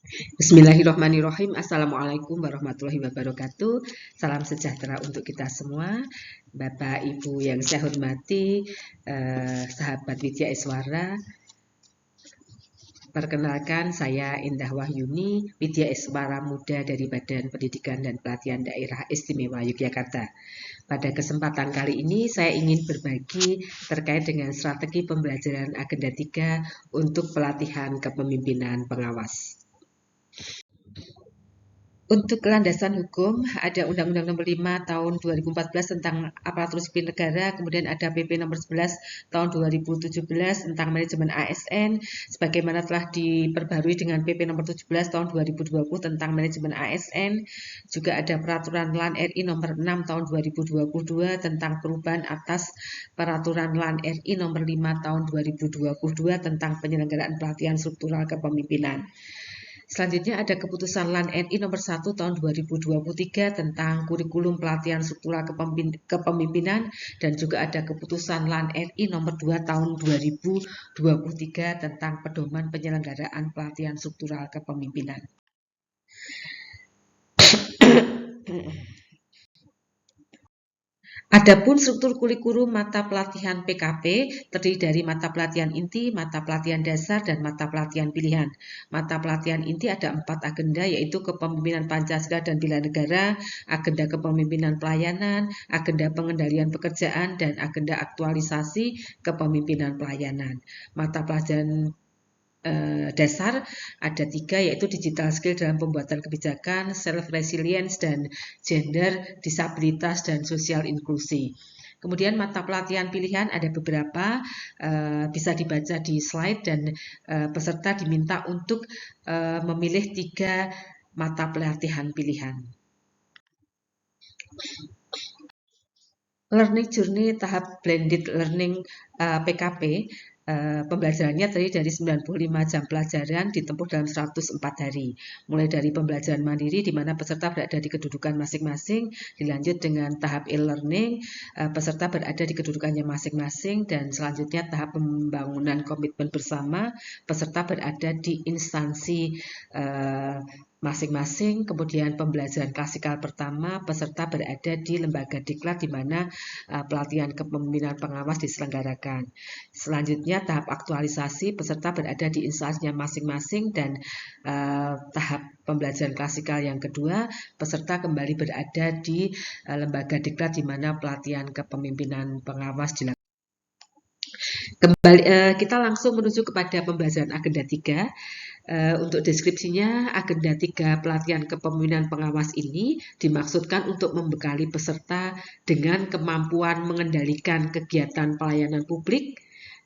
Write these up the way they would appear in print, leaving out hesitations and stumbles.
Bismillahirrahmanirrahim. Assalamualaikum warahmatullahi wabarakatuh. Salam sejahtera untuk kita semua. Bapak Ibu yang saya hormati, sahabat Widya Iswara. Perkenalkan, saya Indah Wahyuni, Widya Iswara Muda dari Badan Pendidikan dan Pelatihan Daerah Istimewa Yogyakarta. Pada kesempatan kali ini saya ingin berbagi terkait dengan strategi pembelajaran agenda 3 untuk pelatihan kepemimpinan pengawas. Untuk landasan hukum, ada Undang-Undang Nomor 5 Tahun 2014 tentang Aparatur Sipil Negara, kemudian ada PP Nomor 11 Tahun 2017 tentang Manajemen ASN, sebagaimana telah diperbarui dengan PP Nomor 17 Tahun 2020 tentang Manajemen ASN. Juga ada Peraturan LAN RI Nomor 6 Tahun 2022 tentang perubahan atas Peraturan LAN RI Nomor 5 Tahun 2022 tentang penyelenggaraan pelatihan struktural kepemimpinan. Selanjutnya ada keputusan LAN RI nomor 1 tahun 2023 tentang kurikulum pelatihan struktural kepemimpinan, dan juga ada keputusan LAN RI nomor 2 tahun 2023 tentang pedoman penyelenggaraan pelatihan struktural kepemimpinan. Adapun struktur kurikulum mata pelatihan PKP terdiri dari mata pelatihan inti, mata pelatihan dasar, dan mata pelatihan pilihan. Mata pelatihan inti ada 4 agenda, yaitu kepemimpinan Pancasila dan bela negara, agenda kepemimpinan pelayanan, agenda pengendalian pekerjaan, dan agenda aktualisasi kepemimpinan pelayanan. Mata pelajaran dasar ada 3, yaitu digital skill dalam pembuatan kebijakan, self resilience, dan gender, disabilitas, dan sosial inklusi. Kemudian mata pelatihan pilihan ada beberapa, bisa dibaca di slide, dan peserta diminta untuk memilih 3 mata pelatihan pilihan. Learning Journey tahap Blended Learning PKP, pembelajarannya terdiri dari 95 jam pelajaran ditempuh dalam 104 hari. Mulai dari pembelajaran mandiri di mana peserta berada di kedudukan masing-masing, dilanjut dengan tahap e-learning, peserta berada di kedudukannya masing-masing, dan selanjutnya tahap pembangunan komitmen bersama, peserta berada di instansi masing-masing. Kemudian pembelajaran klasikal pertama, peserta berada di lembaga diklat di mana pelatihan kepemimpinan pengawas diselenggarakan. Selanjutnya tahap aktualisasi, peserta berada di instansinya masing-masing, dan tahap pembelajaran klasikal yang kedua, peserta kembali berada di lembaga diklat di mana pelatihan kepemimpinan pengawas dilakukan. Kembali, kita langsung menuju kepada pembelajaran agenda 3. Untuk deskripsinya, agenda 3 pelatihan kepemimpinan pengawas ini dimaksudkan untuk membekali peserta dengan kemampuan mengendalikan kegiatan pelayanan publik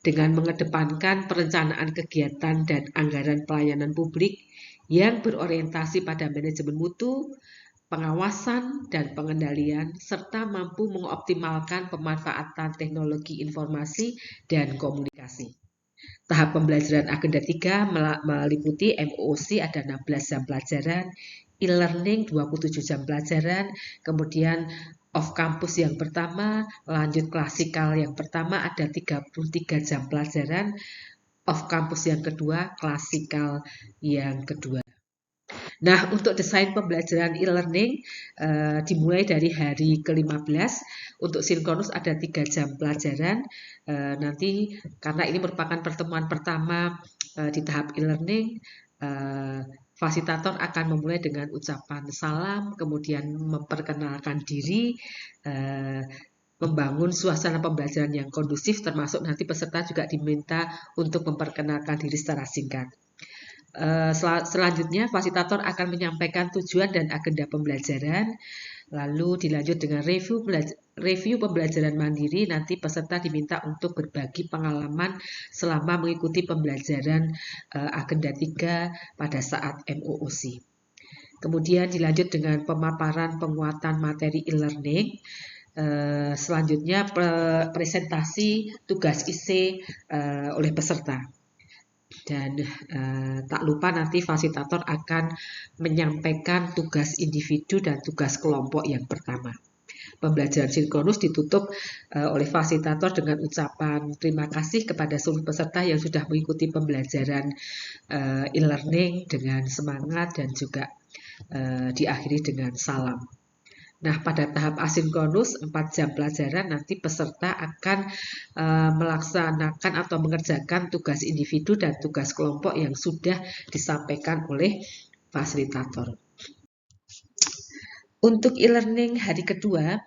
dengan mengedepankan perencanaan kegiatan dan anggaran pelayanan publik yang berorientasi pada manajemen mutu, pengawasan, dan pengendalian, serta mampu mengoptimalkan pemanfaatan teknologi informasi dan komunikasi. Tahap pembelajaran agenda 3 meliputi MOOC ada 16 jam pelajaran, e-learning 27 jam pelajaran, kemudian off campus yang pertama, lanjut klasikal yang pertama ada 33 jam pelajaran, off campus yang kedua, klasikal yang kedua. Nah, untuk desain pembelajaran e-learning dimulai dari hari ke-15. Untuk sinkronus ada 3 jam pelajaran. Nanti karena ini merupakan pertemuan pertama di tahap e-learning, fasilitator akan memulai dengan ucapan salam, kemudian memperkenalkan diri, membangun suasana pembelajaran yang kondusif, termasuk nanti peserta juga diminta untuk memperkenalkan diri secara singkat. Selanjutnya, fasilitator akan menyampaikan tujuan dan agenda pembelajaran, lalu dilanjut dengan review pembelajaran mandiri. Nanti peserta diminta untuk berbagi pengalaman selama mengikuti pembelajaran agenda 3 pada saat MOOC. Kemudian dilanjut dengan pemaparan penguatan materi e-learning. Selanjutnya presentasi tugas IC oleh peserta. Dan tak lupa nanti fasilitator akan menyampaikan tugas individu dan tugas kelompok yang pertama. pembelajaran sinkronus ditutup oleh fasilitator dengan ucapan terima kasih kepada seluruh peserta yang sudah mengikuti pembelajaran e-learning dengan semangat dan juga diakhiri dengan salam. Nah, pada tahap asinkronus 4 jam pelajaran nanti peserta akan melaksanakan atau mengerjakan tugas individu dan tugas kelompok yang sudah disampaikan oleh fasilitator. Untuk e-learning hari kedua,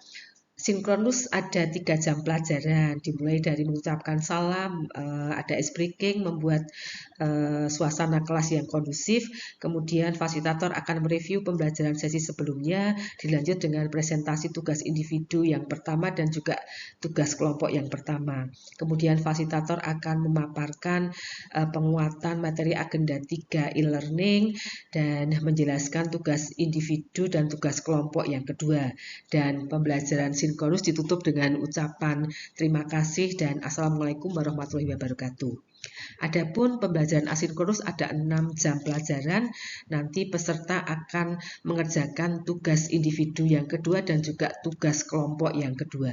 sinkronus ada 3 jam pelajaran, dimulai dari mengucapkan salam, ada ice breaking, membuat suasana kelas yang kondusif, kemudian fasilitator akan mereview pembelajaran sesi sebelumnya, dilanjut dengan presentasi tugas individu yang pertama dan juga tugas kelompok yang pertama. Kemudian fasilitator akan memaparkan penguatan materi agenda 3 e-learning dan menjelaskan tugas individu dan tugas kelompok yang kedua. Dan pembelajaran sinkronus ditutup dengan ucapan terima kasih dan assalamualaikum warahmatullahi wabarakatuh. Adapun pembelajaran asinkronus ada 6 jam pelajaran, nanti peserta akan mengerjakan tugas individu yang kedua dan juga tugas kelompok yang kedua.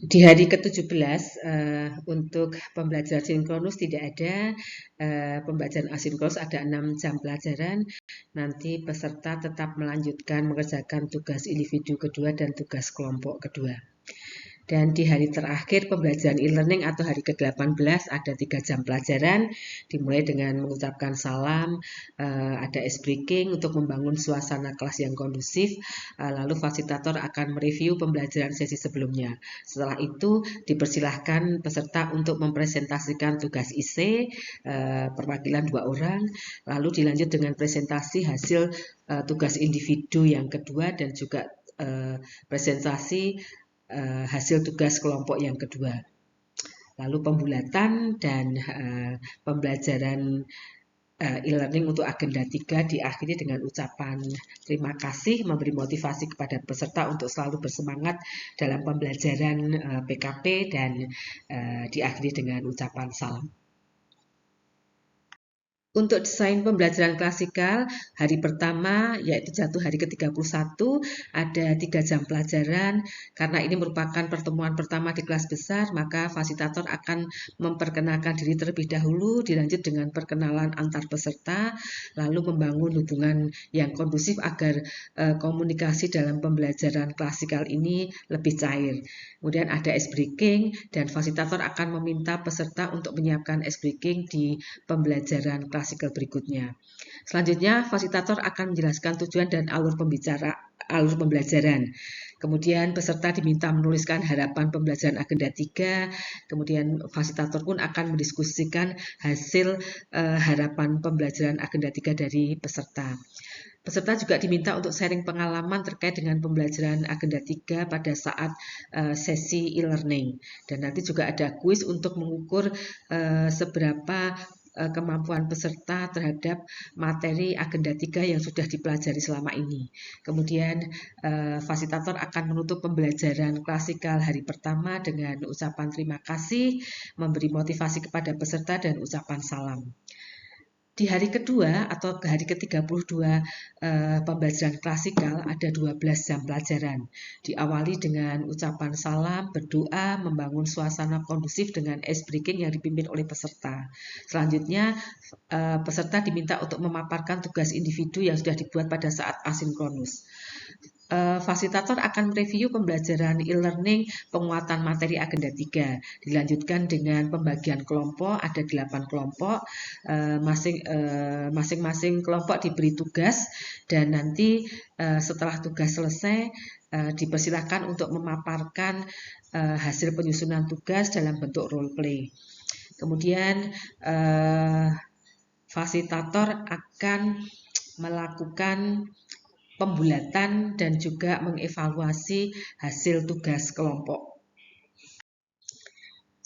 Di hari ke-17 untuk pembelajaran sinkronus tidak ada, pembelajaran asinkronus ada 6 jam pelajaran, nanti peserta tetap melanjutkan mengerjakan tugas individu kedua dan tugas kelompok kedua. Dan di hari terakhir pembelajaran e-learning atau hari ke-18 ada 3 jam pelajaran, dimulai dengan mengucapkan salam, ada ice breaking untuk membangun suasana kelas yang kondusif, lalu fasilitator akan mereview pembelajaran sesi sebelumnya. Setelah itu dipersilahkan peserta untuk mempresentasikan tugas IC, perwakilan 2 orang, lalu dilanjut dengan presentasi hasil tugas individu yang kedua dan juga presentasi hasil tugas kelompok yang kedua. Lalu pembulatan dan pembelajaran e-learning untuk agenda 3 diakhiri dengan ucapan terima kasih, memberi motivasi kepada peserta untuk selalu bersemangat dalam pembelajaran PKP dan diakhiri dengan ucapan salam. Untuk desain pembelajaran klasikal, hari pertama yaitu jatuh hari ke-31, ada 3 jam pelajaran. Karena ini merupakan pertemuan pertama di kelas besar, maka fasilitator akan memperkenalkan diri terlebih dahulu, dilanjut dengan perkenalan antar peserta, lalu membangun hubungan yang kondusif agar komunikasi dalam pembelajaran klasikal ini lebih cair. Kemudian ada ice breaking, dan fasilitator akan meminta peserta untuk menyiapkan ice breaking di pembelajaran klasikal berikutnya. Selanjutnya, fasilitator akan menjelaskan tujuan dan alur pembelajaran. Kemudian peserta diminta menuliskan harapan pembelajaran agenda 3, kemudian fasilitator pun akan mendiskusikan hasil harapan pembelajaran agenda 3 dari peserta. Peserta juga diminta untuk sharing pengalaman terkait dengan pembelajaran agenda 3 pada saat sesi e-learning. Dan nanti juga ada kuis untuk mengukur seberapa kemampuan peserta terhadap materi agenda 3 yang sudah dipelajari selama ini. Kemudian fasilitator akan menutup pembelajaran klasikal hari pertama dengan ucapan terima kasih, memberi motivasi kepada peserta dan ucapan salam. Di hari kedua atau hari ke-32 pembelajaran klasikal ada 12 jam pelajaran. Diawali dengan ucapan salam, berdoa, membangun suasana kondusif dengan ice breaking yang dipimpin oleh peserta. Selanjutnya peserta diminta untuk memaparkan tugas individu yang sudah dibuat pada saat asinkronus. Fasilitator akan mereview pembelajaran e-learning penguatan materi agenda 3. Dilanjutkan dengan pembagian kelompok, ada 8 kelompok, masing-masing kelompok diberi tugas dan nanti setelah tugas selesai dipersilakan untuk memaparkan hasil penyusunan tugas dalam bentuk role play. Kemudian fasilitator akan melakukan pembulatan dan juga mengevaluasi hasil tugas kelompok.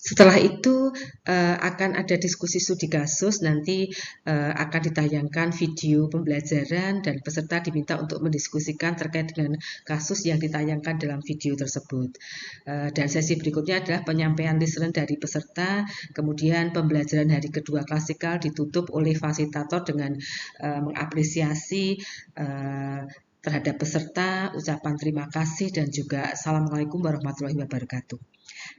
Setelah itu akan ada diskusi studi kasus, nanti akan ditayangkan video pembelajaran dan peserta diminta untuk mendiskusikan terkait dengan kasus yang ditayangkan dalam video tersebut. Dan sesi berikutnya adalah penyampaian listener dari peserta, kemudian pembelajaran hari kedua klasikal ditutup oleh fasilitator dengan mengapresiasi terhadap peserta, ucapan terima kasih, dan juga Assalamualaikum warahmatullahi wabarakatuh.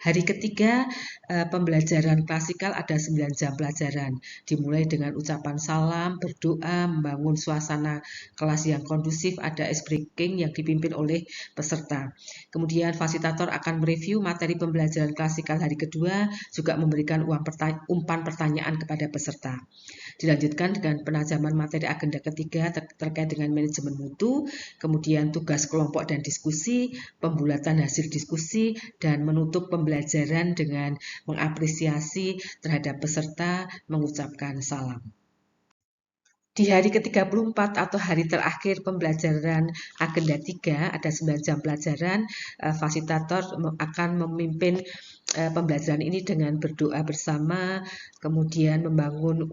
Hari ketiga pembelajaran klasikal ada 9 jam pelajaran, dimulai dengan ucapan salam, berdoa, membangun suasana kelas yang kondusif, ada ice breaking yang dipimpin oleh peserta. Kemudian fasilitator akan mereview materi pembelajaran klasikal hari kedua, juga memberikan umpan pertanyaan kepada peserta. Dilanjutkan dengan penajaman materi agenda ketiga terkait dengan manajemen mutu, kemudian tugas kelompok dan diskusi, pembulatan hasil diskusi, dan menutup pembelajaran dengan mengapresiasi terhadap peserta mengucapkan salam. Di hari ke-34 atau hari terakhir pembelajaran agenda 3, ada 9 jam pelajaran, fasilitator akan memimpin pembelajaran ini dengan berdoa bersama, kemudian membangun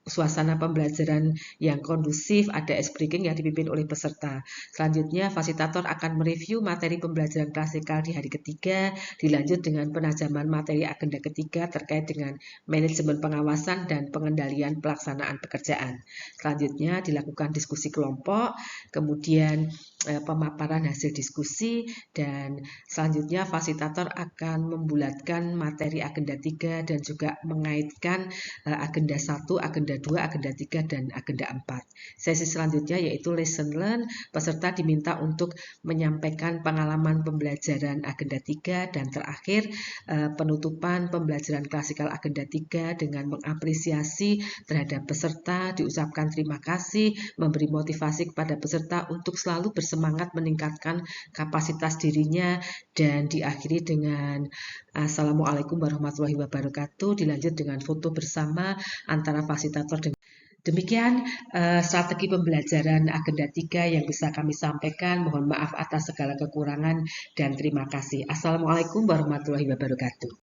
suasana pembelajaran yang kondusif, ada ice breaking yang dipimpin oleh peserta. Selanjutnya, fasilitator akan mereview materi pembelajaran klasikal di hari ketiga, dilanjut dengan penajaman materi agenda ketiga terkait dengan manajemen pengawasan dan pengendalian pelaksanaan pekerjaan. Selanjutnya, dilakukan diskusi kelompok, kemudian pemaparan hasil diskusi, dan selanjutnya fasilitator akan membulatkan materi agenda 3 dan juga mengaitkan agenda 1, agenda 2, agenda 3, dan agenda 4. Sesi selanjutnya yaitu lesson learn, peserta diminta untuk menyampaikan pengalaman pembelajaran agenda 3, dan terakhir penutupan pembelajaran klasikal agenda 3 dengan mengapresiasi terhadap peserta, diucapkan terima kasih, memberi motivasi kepada peserta untuk selalu bersemangat meningkatkan kapasitas dirinya, dan diakhiri dengan Assalamualaikum warahmatullahi wabarakatuh, dilanjut dengan foto bersama antara fasilitator dengan. Demikian strategi pembelajaran agenda 3 yang bisa kami sampaikan. Mohon maaf atas segala kekurangan dan terima kasih. Assalamualaikum warahmatullahi wabarakatuh.